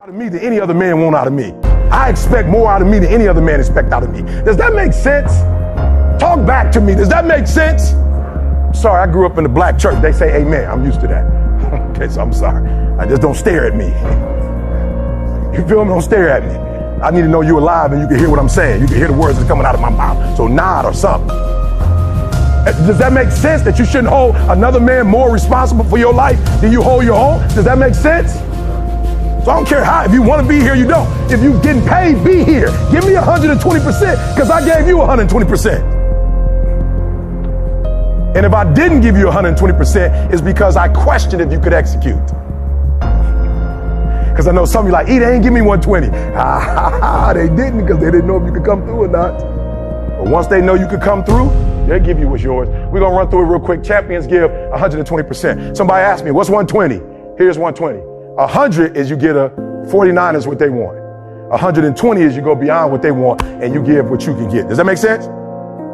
Out of me than any other man want out of me. I expect more out of me than any other man expect out of me. Does that make sense? Talk back to me. Does that make sense? Sorry, I grew up in the black church. They say amen. I'm used to that. Okay, so I'm sorry. I just don't stare at me. You feel me? Don't stare at me. I need to know you're alive and you can hear what I'm saying. You can hear the words that's coming out of my mouth. So nod or something. Does that make sense that you shouldn't hold another man more responsible for your life than you hold your own? Does that make sense? So I don't care how. If you want to be here, you don't. If you're getting paid, be here. Give me 120% because I gave you 120%. And if I didn't give you 120%, it's because I questioned if you could execute. Because I know some of you like, they ain't give me 120. They didn't because they didn't know if you could come through or not. But once they know you could come through, they'll give you what's yours. We're going to run through it real quick. Champions give 120%. Somebody asked me, what's 120? Here's 120. 100 is you get 49 is what they want. 120 is you go beyond what they want and you give what you can get. Does that make sense?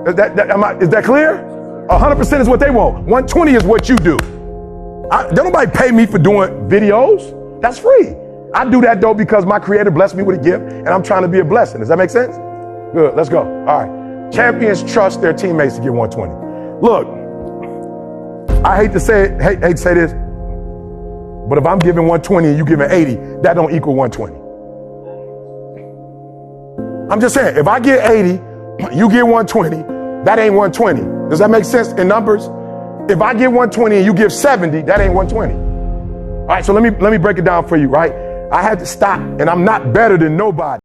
Is that clear? 100% is what they want. 120 is what you do. Don't nobody pay me for doing videos. That's free. I do that though because my creator blessed me with a gift and I'm trying to be a blessing. Does that make sense? Good. Let's go. All right. Champions trust their teammates to get 120. Look, I hate to say it, hate to say this, but if I'm giving 120 and you giving 80, that don't equal 120. I'm just saying, if I get 80, you get 120, that ain't 120. Does that make sense in numbers? If I get 120 and you give 70, that ain't 120. All right, so let me break it down for you, right? I had to stop, and I'm not better than nobody.